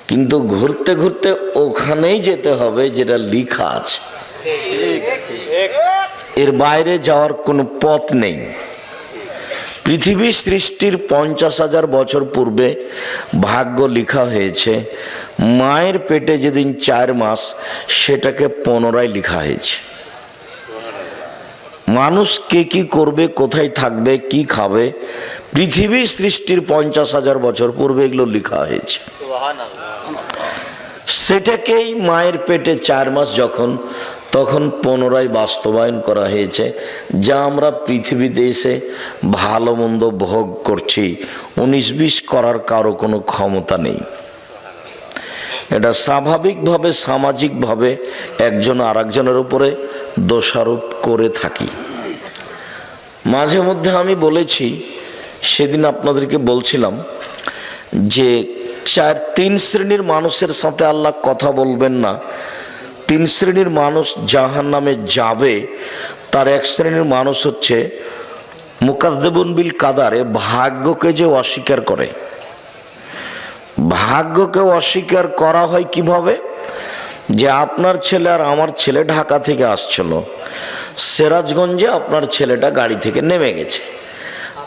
কিন্তু ঘুরতে ঘুরতে ওখানেই যেতে হবে যেটা লেখা আছে, এর বাইরে যাওয়ার কোনো পথ নেই। পৃথিবী সৃষ্টির 50,000 বছর পূর্বে ভাগ্য লেখা হয়েছে। মায়ের পেটে যেদিন 4 মাস সেটাকে পুনরায় লেখা হয়েছে। মানুষ কে কি করবে, কোথায় থাকবে, কি খাবে, পৃথিবী সৃষ্টির 50,000 বছর পূর্বে এগুলো লেখা হয়েছে। সেটাকেই মায়ের পেটে 4 মাস যখন, তখন পুনরায় বাস্তবায়ন করা হয়েছে। যা আমরা পৃথিবীতে এসে ভালো মন্দ ভোগ করছি, 19-20 করার কারো কোনো ক্ষমতা নেই। এটা স্বাভাবিকভাবে সামাজিকভাবে একজন আর একজনের উপরে দোষারোপ করে থাকি। মাঝে মধ্যে আমি বলেছি, সেদিন আপনাদেরকে বলছিলাম যে 3 শ্রেণীর মানুষের সাথে আল্লাহ কথা বলবেন না। 3 শ্রেণীর মানুষ জাহান্নামে যাবে। তার 1 শ্রেণীর মানুষ হচ্ছে মুকাজ্জিবুন বিল কাদারে, ভাগ্যকে যে অস্বীকার করে। ভাগ্যকে অস্বীকার করা হয় কিভাবে? যে আপনার ছেলে আর আমার ছেলে ঢাকা থেকে আসছিল, সিরাজগঞ্জে আপনার ছেলেটা গাড়ি থেকে নেমে গেছে,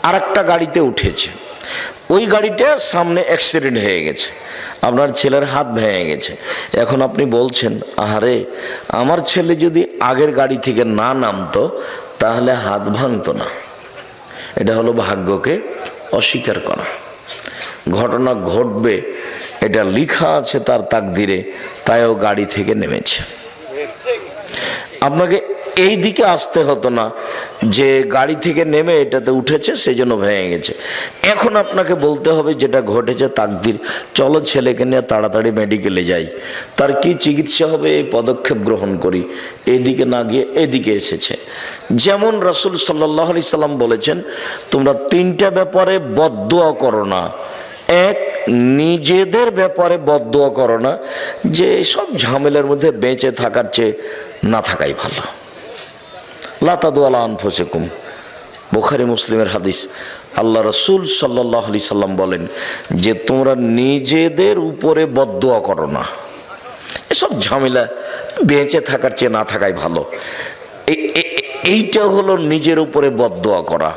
আর একটা গাড়িতে উঠেছে। ওই গাড়িটা সামনে অ্যাক্সিডেন্ট হয়ে গেছে, আপনার ছেলের হাত ভেঙে গেছে। এখন আপনি বলছেন, আহারে আমার ছেলে যদি আগের গাড়ি থেকে না নামতো তাহলে হাত ভাঙতো না। এটা হলো ভাগ্যকে অস্বীকার করা। ঘটনা ঘটবে এটা লেখা আছে তার তাকদিরে, তাই ও গাড়ি থেকে নেমেছে। আপনাকে এই দিকে আসতে হতো না যে গাড়ি থেকে নেমে এটাতে উঠেছে সেই জন্য ভেঙে গেছে। এখন আপনাকে বলতে হবে যেটা ঘটেছে তাকদির, চলো ছেলেকে নিয়ে তাড়াতাড়ি মেডিকেলে যাই, তার কি চিকিৎসা হবে এই পদক্ষেপ গ্রহণ করি। এদিকে না গিয়ে এদিকে এসেছে। যেমন রাসূল সাল্লাল্লাহু আলাইহি সাল্লাম বলেছেন, তোমরা 3টা ব্যাপারে বদদুয়া করো না। 1, নিজেদের ব্যাপারে বদদুয়া করো না, যে সব ঝামেলার মধ্যে বেঁচে থাকার চেয়ে না থাকাই ভালো। লা তাদু আলা আনফুসিকুম, বুখারী মুসলিমের হাদিস। আল্লাহ রাসূল সাল্লাল্লাহু আলাইহি সাল্লাম বলেন যে তোমরা নিজেদের উপরে বদদুয়া করো না, এসব ঝামেলা বেঁচে থাকার চেয়ে না থাকাই ভালো। এইটা হলো নিজের উপরে বদদুয়া করা।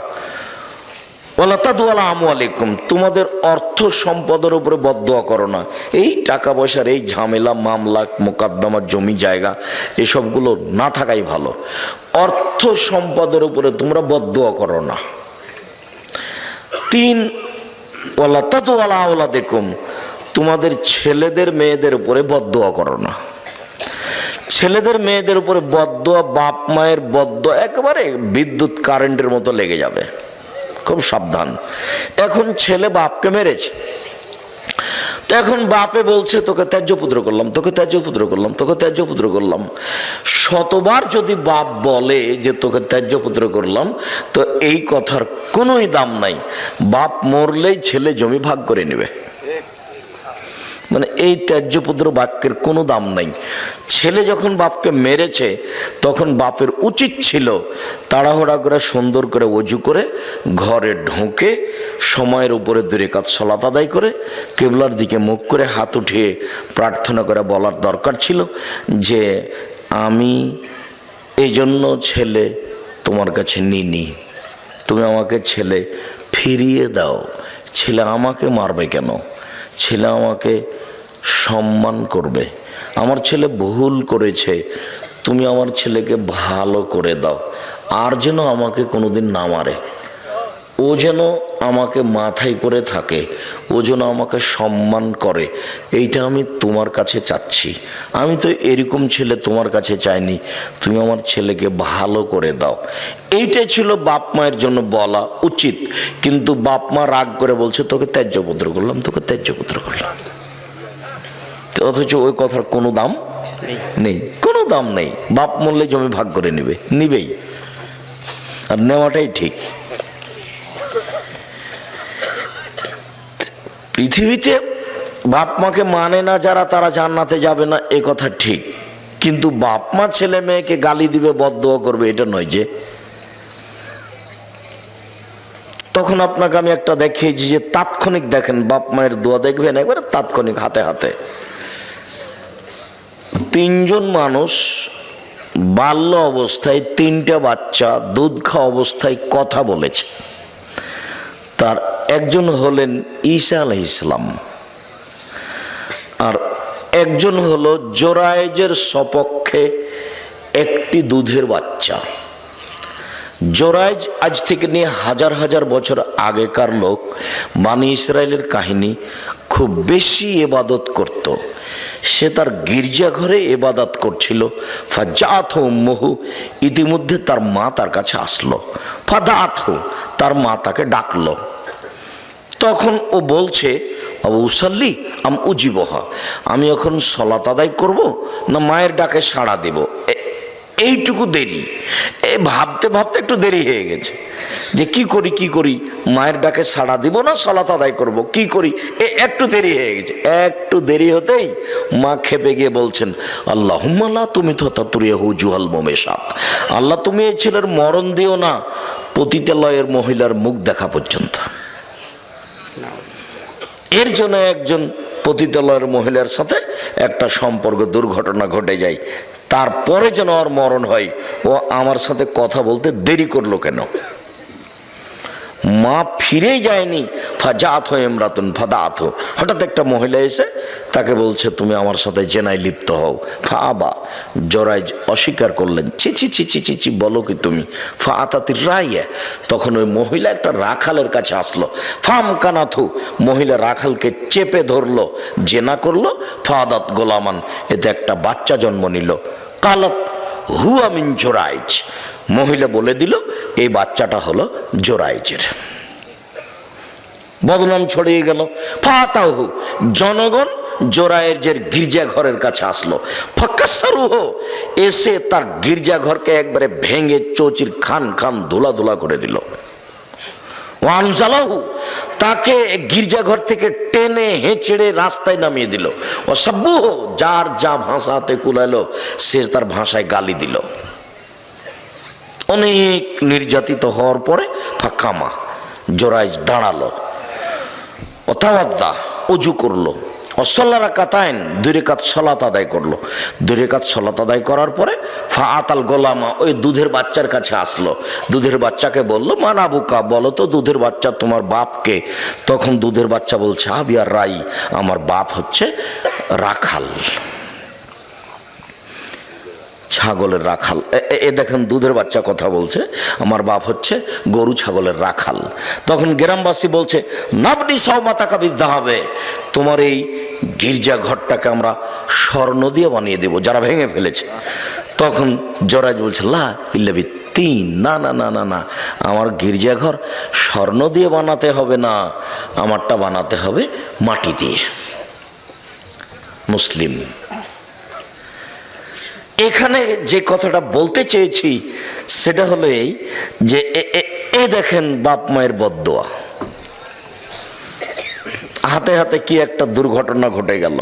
ওয়ালা তাদু আলা আমওয়ালিকুম, তোমাদের অর্থ সম্পদের উপরে বদদুয়া করো না। এই টাকা পয়সার এই ঝামেলা, মামলা, মোকদ্দমা, জমি জায়গা এসবগুলো না থাকাই ভালো। অর্থ সম্পদের উপরে তোমরা বদদুয়া করো না। 3, ওয়ালা তাদু আলা আওলাদিকুম, তোমাদের ছেলেদের মেয়েদের উপরে বদদুয়া করো না। ছেলেদের মেয়েদের উপরে বদদুয়া, বাপ মায়ের বদদুয়া একেবারে বিদ্যুৎ কারেন্টের মতো লেগে যাবে, খুব সাবধান। এখন ছেলে বাপকে মেরেছে, তো এখন বাপে বলছে তোকে ত্যায্য পুত্র করলাম, তোকে ত্যায্য পুত্র করলাম, তোকে ত্যায্য পুত্র করলাম। শতবার যদি বাপ বলে যে তোকে ত্যায্য পুত্র করলাম, তো এই কথার কোনোই দাম নাই। বাপ মরলেই ছেলে জমি ভাগ করে নেবে। মানে এই ত্যায্য পুত্র বাক্যের কোনো দাম নাই। ছেলে যখন বাপকে মেরেছে তখন বাপের উচিত ছিল তাড়াহুড়া করে সুন্দর করে ওযু করে ঘরে ঢুকে সময়ের উপরে 2 রাকাত সালাত আদায় করে কিবলার দিকে মুখ করে হাত উঠিয়ে প্রার্থনা করে বলার দরকার ছিল যে আমি এই জন্য ছেলে তোমার কাছে নিনি, তুমি আমাকে ছেলে ফিরিয়ে দাও। ছেলে আমাকে মারবে কেন? ছেলে আমাকে সম্মান করবে। আমার ছেলে ভুল করেছে, তুমি আমার ছেলেকে ভালো করে দাও, আর যেন আমাকে কোনোদিন না মারে, ও যেন আমাকে মাথায় করে থাকে, ও যেন আমাকে সম্মান করে। এইটা আমি তোমার কাছে চাচ্ছি। আমি তো এরকম ছেলে তোমার কাছে চাইনি, তুমি আমার ছেলেকে ভালো করে দাও। এইটাই ছিল বাপ মায়ের জন্য বলা উচিত। কিন্তু বাপ মা রাগ করে বলছে তোকে ত্যায্য পুত্র করলাম, তোকে ত্যায্য পুত্র করলাম। অথচ ওই কথার কোনো দাম নেই, কোনো দাম নেই। বাপ মরলে জমি ভাগ করে নিবেই, আর নেওয়াটাই ঠিক। পৃথিবীতে বাপ মাকে মানে না যারা, তারা জান্নাতে যাবে না, এ কথা ঠিক। কিন্তু বাপ মা ছেলে মেয়েকে গালি দিবে, বদদুয়া করবে, এটা নয় যে। তখন আপনাকে আমি একটা দেখিয়েছি যে তাৎক্ষণিক দেখেন, বাপ মায়ের দোয়া দেখবেন একবারে তাৎক্ষণিক, হাতে হাতে। 3 জন মানুষ বাল্য অবস্থায় 3টা বাচ্চা দুধ খাওয়া অবস্থায় কথা বলেছে। তার একজন হলেন ঈসা আলাইহিস সালাম, আর একজন হলো জোরায়েজের সপক্ষে একটি দুধের বাচ্চা। জোরায়েজ আজ থেকে নিয়ে হাজার হাজার বছর আগেকার লোক, বানি ইসরায়েলের কাহিনী, খুব বেশি ইবাদত করত। সে তার গির্জাঘরে ইবাদত করছিল। ফাজাআতহু উম্মুহু, ইতিমধ্যে তার মা তার কাছে আসলো। ফাদাআতহু, তার মা তাকে ডাকলো। তখন ও বলছে, আবু উসাল্লি আম উজিবহা, আমি এখন সালাত আদায় করব না মায়ের ডাকে সাড়া দেব। এইটুকু দেরি, ভাবতে ভাবতে একটু দেরি হয়ে গেছে যে কি করি, মায়ের ডাকে সাড়া দিব না সালাত আদায় করব, কি করি, একটু দেরি হয়ে গেছে। একটু দেরি হতেই মা খেপে গিয়ে বলছেন, আল্লাহুম্মা লা তুমিতু জুহাল মুমেশাত, আল্লাহ তুমি এই ছেলের মরণ দিও না পতিতালয়ের মহিলার মুখ দেখা পর্যন্ত। এর জন্য একজন পতিতালয়ের মহিলার সাথে একটা সম্পর্ক, দুর্ঘটনা ঘটে যায়, তারপরে যেন ওর মরণ হয়। ও আমার সাথে কথা বলতে দেরি করলো কেন? মা ফিরেই যায়নি। ফাজাত হয়ে ইমরাতুন ফাদাত, হঠাৎ একটা মহিলা এসে তাকে বলছে, তুমি আমার সাথে জেনায় লিপ্ত হও। ফাআবা, জোরায়েজ অস্বীকার করলেন। ছি ছি ছি ছি ছি ছি, বলো কি তুমি? ফাআতাতির রাইয়া, তখন ওই মহিলা একটা রাখালের কাছে আসলো। ফাম কানাথু, মহিলা রাখালকে চেপে ধরলো, জেনা করলো। ফাদাত গোলামান, এতে একটা বাচ্চা জন্ম নিল। কালত হুয়া মিন জোরায়েজ, মহিলা বলে দিল এই বাচ্চাটা হলো জোরায়েজের। বদনাম ছড়িয়ে গেল। ফাতাহু, জনগণ জোরায়েজের গির্জাঘরের কাছে আসলো। ফাকাসসারুহু, এসে তার গির্জাঘরকে একবারে ভেঙে চৌচির খান খান ধুলা ধুলা করে দিল। ওয়ানজালাহু, তাকে গির্জাঘর থেকে টেনে হেঁচড়ে রাস্তায় নামিয়ে দিল। ও সাব্বুহু, যার যা ভাষাতে কুলালো সে তার ভাষায় গালি দিল। অনেক নির্যাতিত হওয়ার পরে ফাকামা, জোরায়েজ দাঁড়ালো। অতাওয়াদ্দা, অজু করলো। অসল্লা রাকাতাইন, 2 রাকাত সালাত আদায় করলো। 2 রাকাত সালাত আদায় করার পরে ফাআতাল গোলামা, ওই দুধের বাচ্চার কাছে আসলো। দুধের বাচ্চাকে বলল, মান আবুকা, বলো তো দুধের বাচ্চা তোমার বাপকে? তখন দুধের বাচ্চা বলছে, আবিয়ার রাই, আমার বাপ হচ্ছে রাখাল, ছাগলের রাখাল। দেখেন দুধের বাচ্চা কথা বলছে, আমার বাপ হচ্ছে গরু ছাগলের রাখাল। তখন গ্রামবাসী বলছে, নাবনি সওমাতাকা বিদ্যাহাবে, তোমার এই গির্জা ঘরটাকে আমরা স্বর্ণ দিয়ে বানিয়ে দেব, যারা ভেঙে ফেলেছে। তখন জোরায়েজ বলছে, লা ইল্লা তিন, না না না না না, আমার গির্জাঘর স্বর্ণ দিয়ে বানাতে হবে না, আমারটা বানাতে হবে মাটি দিয়ে। মুসলিম। এখানে যে কথাটা বলতে চেয়েছি সেটা হলো এই যে দেখেন বাপ মায়ের বদদোয়া, হাতে হাতে কি একটা দুর্ঘটনা ঘটে গেল।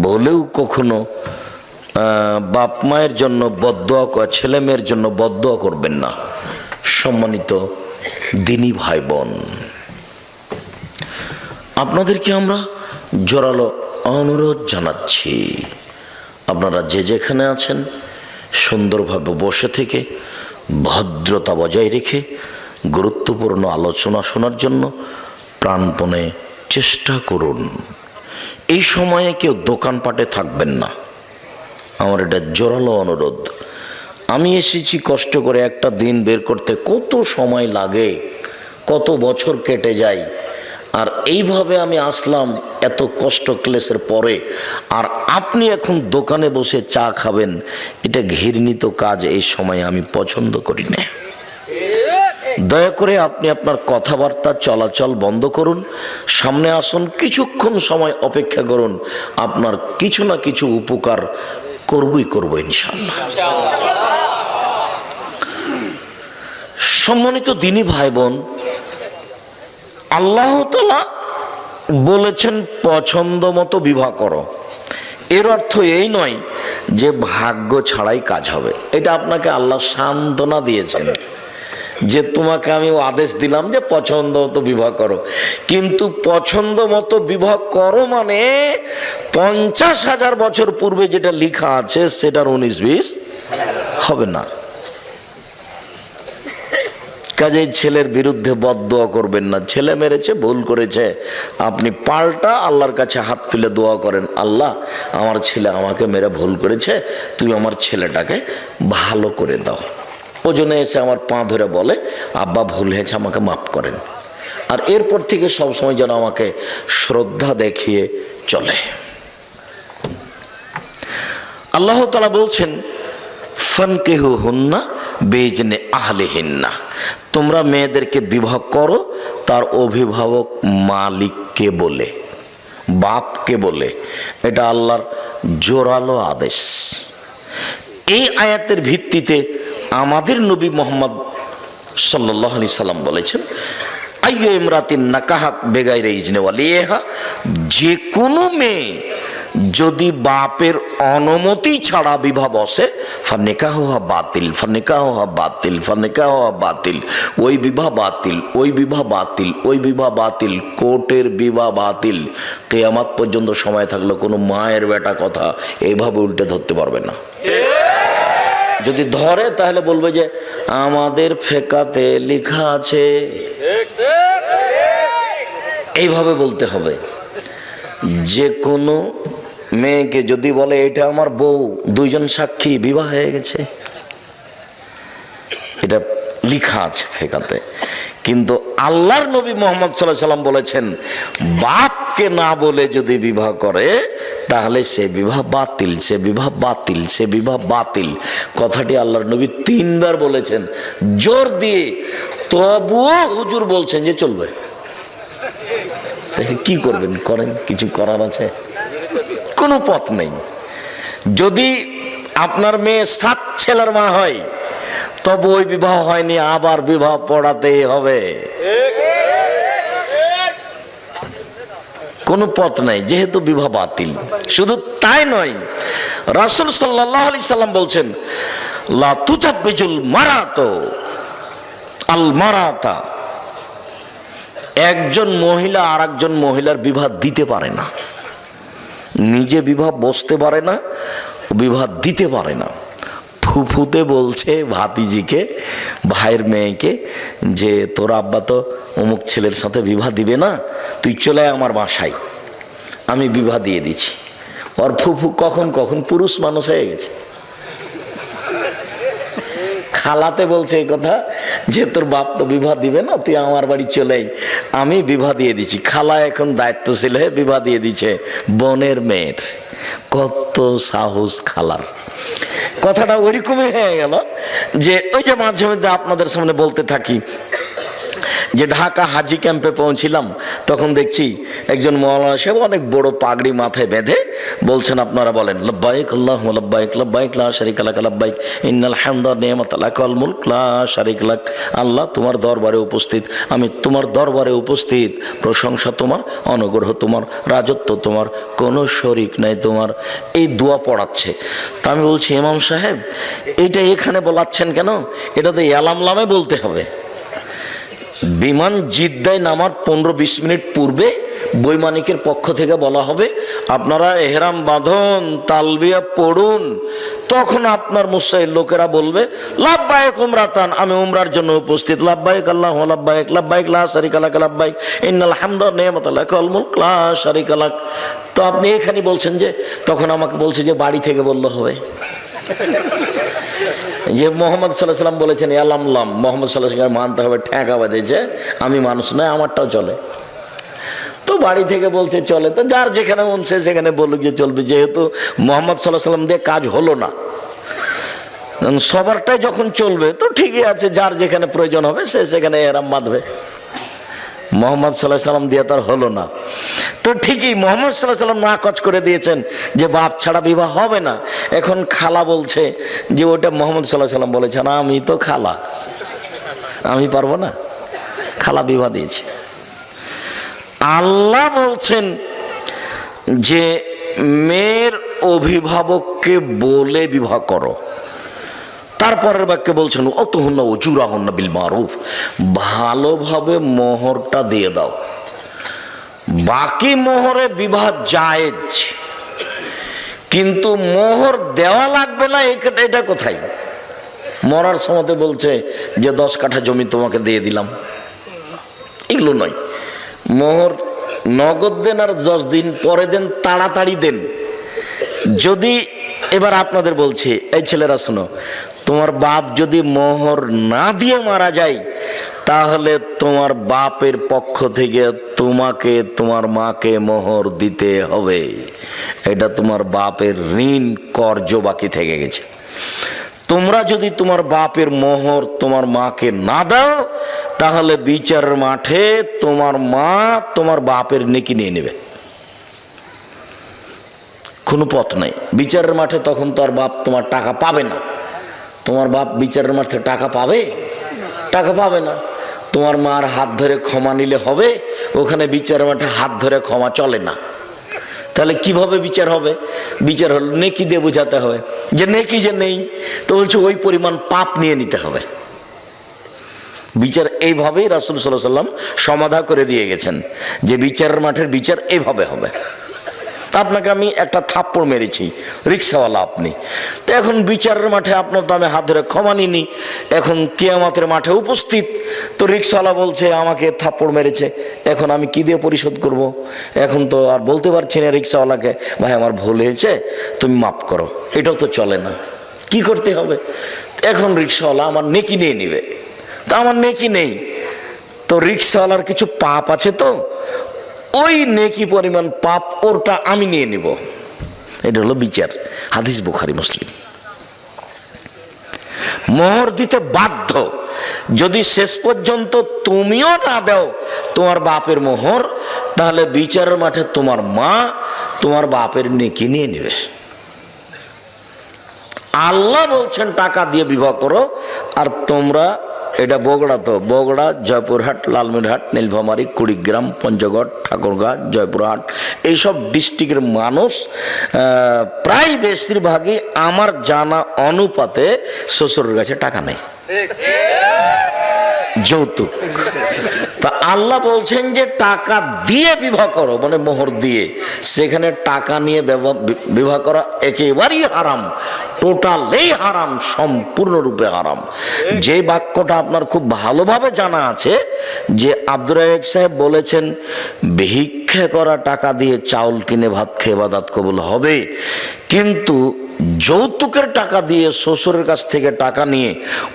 বলেও কখনো বাপ মায়ের জন্য বদদোয়া, ছেলে মেয়ের জন্য বদদোয়া করবেন না। সম্মানিত দিনী ভাই বোন, আপনাদেরকে আমরা জোরালো অনুরোধ জানাচ্ছি, আপনারা যে যেখানে আছেন সুন্দরভাবে বসে থেকে ভদ্রতা বজায় রেখে গুরুত্বপূর্ণ আলোচনা শোনার জন্য প্রাণপণে চেষ্টা করুন। এই সময়ে কেউ দোকানপাটে থাকবেন না, আমার এটা জোরালো অনুরোধ। আমি এসেছি কষ্ট করে, একটা দিন বের করতে কত সময় লাগে, কত বছর কেটে যায়, আর এইভাবে আমি আসলাম এত কষ্ট ক্লেশের পরে, আর আপনি এখন দোকানে বসে চা খাবেন, এটা ঘৃণিত কাজ। এই সময় আমি পছন্দ করি না। দয়া করে আপনি আপনার কথাবার্তা চলাচল বন্ধ করুন, সামনে আসুন, কিছুক্ষণ সময় অপেক্ষা করুন, আপনার কিছু না কিছু উপকার করবই করব ইনশাআল্লাহ। সম্মানিত দিনী ভাই বোন, আল্লাহ তাআলা বলেছেন পছন্দ মতো বিবাহ করো। এর অর্থ এই নয় যে ভাগ্য ছাড়াই কাজ হবে। এটা আপনাকে আল্লাহ সান্ত্বনা দিয়েছেন। যে তোমাকে আমি আদেশ দিলাম যে পছন্দ মতো বিবাহ করো, কিন্তু পছন্দ মতো বিবাহ করো মানে 50,000 বছর পূর্বে যেটা লেখা আছে সেটার 19-20 হবে না। কাজেই ছেলের বিরুদ্ধে বদদোয়া করবেন না। ছেলে মেরেছে, ভুল করেছে, আপনি পাল্টা আল্লাহর কাছে হাত তুলে দোয়া করেন, আল্লাহ আমার ছেলে আমাকে মেরে ভুল করেছে, তুমি আমার ছেলেটাকে ভালো করে দাও। ওজনে এসে আমার পা ধরে বলে আব্বা ভুল হয়েছে, আমাকে মাফ করেন। আর এরপর থেকে সবসময় যেন আমাকে শ্রদ্ধা দেখিয়ে চলে। আল্লাহ তাআলা বলছেন ফানকিহুহুন্না বিইজনি আহলিহিন্না, তোমরা মেয়েদেরকে বিবাহ করো তার অভিভাবক মালিককে বলে, বাপকে বলে। এটা আল্লাহর জোরালো আদেশ। এই আয়াতের ভিত্তিতে আমাদের নবী মুহাম্মদ সাল্লাল্লাহু আলাইহি সাল্লাম বলেছেন আইয়ু ইমরাতিন নাকাহাত বেগাইরে ইজনে ওয়ালিহা, যে কোনো মেয়ে যদি বাপের অনুমতি ছাড়া বিবাহ বসে ফানিকাহুহা বাতিল, ফানিকাহুহা বাতিল, ফানিকাহুহা বাতিল, ওই বিবাহ বাতিল, ওই বিবাহ বাতিল, ওই বিবাহ বাতিল, কোর্টের বিবাহ বাতিল। কিয়ামত পর্যন্ত সময় থাকলে কোনো মায়ের বেটা কথা এইভাবে উল্টে ধরতে পারবে না। যদি ধরে তাহলে বলবে যে আমাদের ফেকাতে লেখা আছে, এইভাবে বলতে হবে। যে কোনো মেয়েকে যদি বলে এটা আমার বউ, দুইজন সাক্ষী, বিবাহ হয়ে গেছে, এটা লেখা আছে ফেকাতে। কিন্তু আল্লাহর নবী মুহাম্মদ সাল্লাল্লাহু আলাইহি সাল্লাম বলেছেন বাপকে না বলে যদি বিবাহ করে তাহলে সে বিবাহ বাতিল, সে বিবাহ বাতিল, সে বিবাহ বাতিল। কথাটি আল্লাহর নবী 3 বার বলেছেন জোর দিয়ে, তবুও হুজুর বলছেন যে চলবে। কি করবেন, করেন, কিছু করার আছে? কোনো পথ নেই। যদি আপনার মেয়ে 7 ছেলের মা হয় তবে ওই বিবাহ হয়নি, আবার বিবাহ পড়াতেই হবে। কোনো পথ নাই, যেহেতু বিবাহ বাতিল। শুধু তাই নয়, রাসূল সাল্লাল্লাহু আলাইহি সাল্লাম বলছেন লা তুজাব্বিজুল মারাতু আল মারাতা, একজন মহিলা আর একজন মহিলার বিবাহ দিতে পারে না, নিজে বিবাহ বসতে পারে না, বিবাহ দিতে পারে না। ফুফুতে বলছে ভাতিজিকে, ভাইয়ের মেয়েকে যে তোর আব্বা তো অমুক ছেলের সাথে বিবাহ দিবে না, তুই চলে আয় আমার বাসায়, আমি বিবাহ দিয়ে দিচ্ছি। ওর ফুফু কখন কখন পুরুষ মানুষ হয়ে গেছে, খালাতে বলছে এই কথা যে তোর বাপ তো বিবাহ দিবে না, তুই আমার বাড়ি চলে আয়, আমি বিবাহ দিয়ে দিচ্ছি। খালা এখন দায়িত্বশীল হয়ে বিবাহ দিয়ে দিচ্ছে বোনের মেয়ের। কত সাহস খালার! কথাটা ওইরকমই হয়ে গেল যে ওই যে মাঝে মধ্যে আপনাদের সামনে বলতে থাকি যে ঢাকা হাজি ক্যাম্পে পৌঁছিলাম, তখন দেখছি একজন মাওলানা সাহেব অনেক বড় পাগড়ি মাথায় বেঁধে বলছেন, আপনারা বলেন লব্বাইক আল্লাহুম্মা লব্বাইক, লব্বাইক লা শারীকা লাক লব্বাইক, ইন্নাল হামদা ওয়া নি'মাতা লাক ওয়াল মুলক লা শারীকা লাক। আল্লাহ তোমার দরবারে উপস্থিত, আমি তোমার দরবারে উপস্থিত, প্রশংসা তোমার, অনুগ্রহ তোমার, রাজত্ব তোমার, কোনো শরীক নাই তোমার। এই দোয়া পড়াচ্ছে। তা আমি বলছি ইমাম সাহেব এইটা এখানে বলাচ্ছেন কেন? এটা তো ইয়ালামলামে বলতে হবে। বিমান জিদ্দায় নামার 15-20 মিনিট পূর্বে বৈমানিকের পক্ষ থেকে বলা হবে আপনারা এহরাম বাঁধুন, তালবিয়া পড়ুন। তখন আপনার মুসাইল লোকেরা বলবে লাব্বাইক উমরাতান, আমি উমরার জন্য উপস্থিত, লাব্বাইক আল্লাহুম্মা লাব্বাইক, লাব্বাইক লা শারীকা লাক লাব্বাইক, ইন্নাল হামদা ওয়া নি'মাতা লাক ওয়াল মুলক লা শারীকা লাক। তো আপনি এখানে বলছেন যে, তখন আমাকে বলছে যে বাড়ি থেকে বললে হবে যে মোহাম্মদ সাল্লাল্লাহু আলাইহি সাল্লাম বলেছেন ইয়ালামলাম, মোহাম্মদ সাল্লাল্লাহু আলাইহি সাল্লাম মানতে হবে, ঠেকা বাঁধেছে, আমি মানুষ নয়, আমারটাও চলে। তো বাড়ি থেকে বলছে চলে, তো যার যেখানে মন সে সেখানে বলুক যে চলবে, যেহেতু মোহাম্মদ সাল্লাল্লাহু আলাইহি সাল্লাম দিয়ে কাজ হলো না, সবারটাই যখন চলবে তো ঠিকই আছে, যার যেখানে প্রয়োজন হবে সে সেখানে এহরাম বাঁধবে। মোহাম্মদ সাল্লাল্লাহু আলাইহি সাল্লাম দিয়ে তার হলো না, তো ঠিকই মোহাম্মদ সাল্লাল্লাহু আলাইহি সাল্লাম নাকচ করে দিয়েছেন যে বাপ ছাড়া বিবাহ হবে না। এখন খালা বলছে যে ওটা মোহাম্মদ সাল্লাল্লাহু আলাইহি সাল্লাম বলেছে না, আমি তো খালা, আমি পারবো না, খালা বিবাহ দিয়েছে। আল্লাহ বলছেন যে মেয়ের অভিভাবককে বলে বিবাহ করো, তারপরের বাক্যে বলছেন অতহুন্না উজুরাহুন্না বিল মারুফ, ভালোভাবে মোহরটা দিয়ে দাও। বাকি মোহরে বিবাহ জায়েজ, কিন্তু মোহর দেওয়া লাগবে না এটা কোথায়? মরার সময় বলছে যে 10 কাঠা জমি তোমাকে দিয়ে দিলাম, এগুলো নয়। মোহর নগদ দেন আর 10 দিন পরে দেন, তাড়াতাড়ি দেন। যদি এবার আপনাদের বলছি, এই ছেলেরা শোনো, তোমার বাপ যদি মোহর না দিয়ে মারা যায়, তাহলে তোমার বাপের পক্ষ থেকে তোমাকে তোমার মাকে মোহর দিতে হবে। এটা তোমার বাপের ঋণ কর্জ বাকি থেকে গেছে। তোমরা যদি তোমার বাপের মোহর তোমার মাকে না দাও, তাহলে বিচারের মাঠে তোমার মা তোমার বাপের নেকি নিয়ে নেবে, কোনো পথ নাই। বিচারের মাঠে তখন তো আর বাপ তোমার টাকা পাবে না। তোমার বাপ বিচারের মাঠে টাকা পাবে? টাকা পাবে না। তোমার মার হাত ধরে ক্ষমা নিলে হবে? ওখানে বিচারের মাঠে হাত ধরে ক্ষমা চলে না। তাহলে কিভাবে বিচার হবে? বিচার হলো নেকি দিয়ে বোঝাতে হবে যে নেকি যে নেই, তো বলছে ওই পরিমাণ পাপ নিয়ে নিতে হবে। বিচার এইভাবেই রাসূল সাল্লাল্লাহু আলাইহি ওয়াসাল্লাম সমাধা করে দিয়ে গেছেন যে বিচারের মাঠের বিচার এইভাবে হবে। তা আপনাকে আমি একটা থাপ্পড় মেরেছি, রিক্সাওয়ালা আপনি, তো এখন বিচারের মাঠে আপনার তো আমি হাত ধরে ক্ষমা নিনি, এখন কিয়ামতের মাঠে উপস্থিত, তো রিক্সাওয়ালা বলছে আমাকে থাপ্পড় মেরেছে, এখন আমি কি দিয়ে পরিশোধ করব? এখন তো আর বলতে পারছি না রিক্সাওয়ালাকে ভাই আমার ভুল হয়েছে, তুমি মাফ করো, এটাও তো চলে না। কি করতে হবে? এখন রিক্সাওয়ালা আমার নেকি নিয়ে নিবে, তা আমার নেকি নেই, তো রিক্সাওয়ালার কিছু পাপ আছে, তো ওই নেকি পরিমাণ পাপ ওরটা আমি নিয়ে নিব। এটা হলো বিচার। হাদিস বুখারী মুসলিম। মোহর দিতে বাধ্য, যদি শেষ পর্যন্ত তুমিও না দাও তোমার বাপের মোহর, তাহলে বিচারের মাঠে তোমার মা তোমার বাপের নেকি নিয়ে নেবে। আল্লাহ বলছেন টাকা দিয়ে বিবাহ করো, আর তোমরা, এটা বগুড়া, তো বগুড়া, জয়পুরহাট, লালমনিরহাট, নীলফামারী, কুড়িগ্রাম, পঞ্চগড়, ঠাকুরগাঁ, জয়পুরহাট, এইসব ডিস্ট্রিক্টের মানুষ প্রায় বেশিরভাগই আমার জানা অনুপাতে শ্বশুরের কাছে টাকা নেই, যৌতুক। তা আল্লাহ বলছেন যে টাকা দিয়ে বিবাহ করো, মানে মোহর দিয়ে। সেখানে টাকা নিয়ে বিবাহ করা একেবারেই হারাম, টোটালি হারাম, সম্পূর্ণরূপে হারাম। যে বাক্যটা আপনার খুব ভালোভাবে জানা আছে যে আব্দুর রাজ্জাক সাহেব বলেছেন ভিক্ষা করা টাকা দিয়ে চাউল কিনে ভাত খেয়ে ইবাদত কবুল হবে, কিন্তু যৌতুকের টাকা দিয়ে শ্বশুরের কাছ থেকে টাকা নিয়ে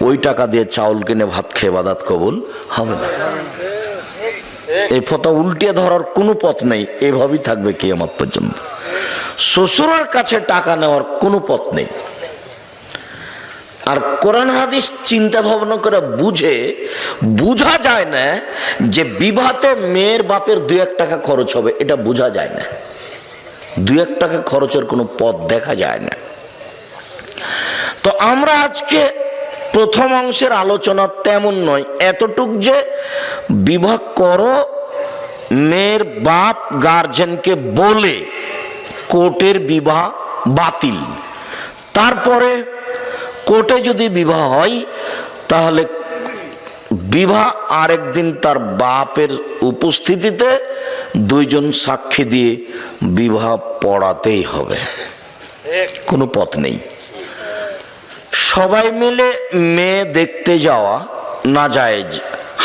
ওই টাকা দিয়ে চাউল কিনে ভাত খেয়ে ইবাদত কবুল হবে না। এই ফতোয়া উল্টিয়ে ধরার কোনো পথ নেই, এভাবেই থাকবে কিয়ামত পর্যন্ত। শ্বশুরের কাছে টাকা নেওয়ার কোনো পথ নেই। আর কোরআন হাদিস চিন্তা ভাবনা করে বুঝা যায় না যে বিবাহতে মেয়ের বাপের 2-1 টাকা খরচ হবে, এটা বোঝা যায় না। 2-1 টাকা খরচের কোনো পথ দেখা যায় না। তো আমরা আজকে প্রথম অংশের আলোচনা তেমন নয়, এতটুক যে বিবাহ করো, মেয়ের বাপ গার্জেনকে বলে কোর্টের বিবাহ বাতিল। তারপরে কোর্টে যদি বিবাহ হয়, তাহলে বিবাহ আরেকদিন তার বাপের উপস্থিতিতে 2 জন সাক্ষী দিয়ে বিবাহ পড়াতেই হবে, কোনো পথ নেই। সবাই মিলে মেয়ে দেখতে যাওয়া নাজায়েজ,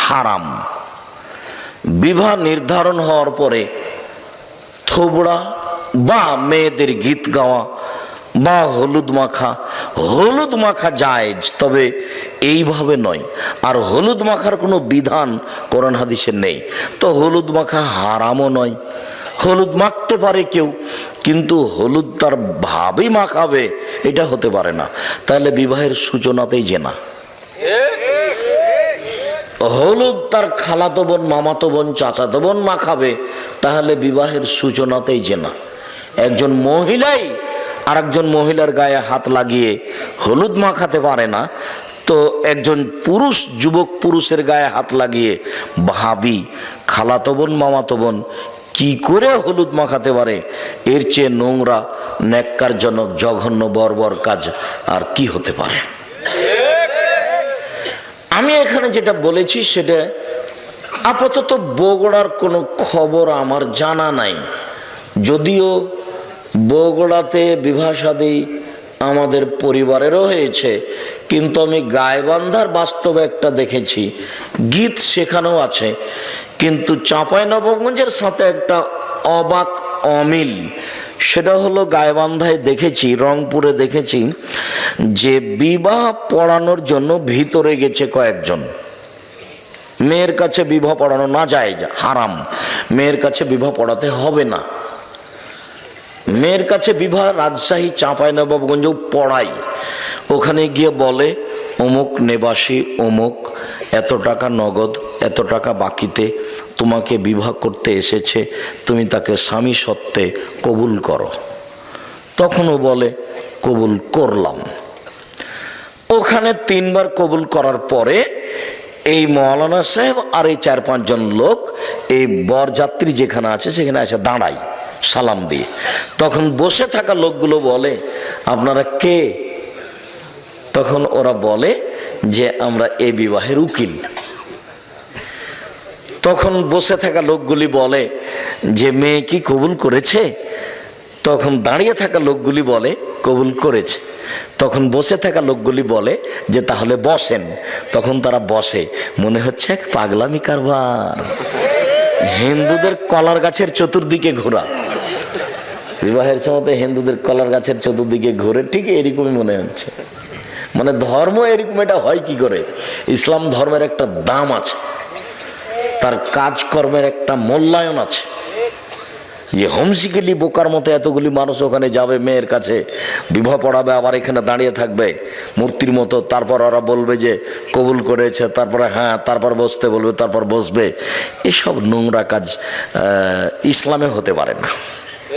হারাম। বিবাহ নির্ধারণ হওয়ার পরে থোবড়া বা মেয়েদের গীত গাওয়া বা হলুদ মাখা জায়েজ, তবে এইভাবে নয়। আর হলুদ মাখার কোনো বিধান কোরআন হাদিসে নেই, তো হলুদ মাখা হারামও নয়। হলুদ মাখতে পারে কেউ, কিন্তু হলুদ তার ভাবেই মাখাবে এটা হতে পারে না, তাহলে বিবাহের সূচনাতেই জেনা। হলুদ তার খালাতো বোন, মামাতো বোন, চাচাতো বোন মাখাবে, তাহলে বিবাহের সূচনাতেই জেনা। একজন মহিলাই আর একজন মহিলার গায়ে হাত লাগিয়ে হলুদ মাখাতে পারে না, তো একজন পুরুষ যুবক পুরুষের গায়ে হাত লাগিয়ে ভাবি, খালাতো বোন, মামাতো বোন কি করে হলুদ মাখাতে পারে? এর চেয়ে নোংরা, ন্যাক্কারজনক, জঘন্য, বর্বর কাজ আর কি হতে পারে? আমি এখানে যেটা বলেছি সেটা আপাতত বগুড়ার কোনো খবর আমার জানা নাই, যদিও বগুড়াতে বিবাহ শাদী আমাদের পরিবারেরও হয়েছে, কিন্তু আমি গাইবান্ধার বাস্তবে একটা দেখেছি, গীত সেখানেও আছে, কিন্তু চাঁপাইনবাবগঞ্জের সাথে একটা অবাক অমিল। সেটা হলো গাইবান্ধায় দেখেছি, রংপুরে দেখেছি যে বিবাহ পড়ানোর জন্য ভিতরে গেছে কয়েকজন। মেয়ের কাছে বিবাহ পড়ানো না যায়, হারাম, মেয়ের কাছে বিবাহ পড়াতে হবে না। মেয়ের কাছে বিবাহ রাজশাহী চাঁপাইনবাবগঞ্জেও পড়াই। ওখানে গিয়ে বলে অমুক নিবাসী অমুক এত টাকা নগদ এত টাকা বাকিতে তোমাকে বিবাহ করতে এসেছে, তুমি তাকে স্বামী সত্ত্বে কবুল করো। তখনও বলে কবুল করলাম। ওখানে 3 বার কবুল করার পরে এই মৌলানা সাহেব আর এই 4-5 জন লোক এই বরযাত্রী যেখানে আছে সেখানে এসে দাঁড়ায় সালাম দিয়ে। তখন বসে থাকা লোকগুলো বলে আপনারা কে? তখন ওরা বলে যে আমরা এই বিবাহের উকিল। তখন বসে থাকা লোকগুলি বলে যে মেয়ে কি কবুল করেছে? তখন দাঁড়িয়ে থাকা লোকগুলি বলে কবুল করেছে। তখন বসে থাকা লোকগুলি বলে যে তাহলে বসেন। তখন তারা বসে। মনে হচ্ছে এক পাগলামি কারবার, হিন্দুদের কলার গাছের চতুর্দিকে ঘোরা। বিবাহের সময় হিন্দুদের কলার গাছের চতুর্দিকে ঘুরে, ঠিক এরকমই মনে হচ্ছে। মানে ধর্ম এরকম এটা হয় কি করে? ইসলাম ধর্মের একটা দাম আছে, তার কাজকর্মের একটা মূল্যায়ন আছে। যে হোমসিকেলি বোকার মতো এতগুলি মানুষ ওখানে যাবে, মেয়ের কাছে বিবাহ পড়াবে, আবার এখানে দাঁড়িয়ে থাকবে মূর্তির মতো। তারপর ওরা বলবে যে কবুল করেছে, তারপরে হ্যাঁ, তারপর বসতে বলবে, তারপর বসবে। এসব নোংরা কাজ ইসলামে হতে পারে না।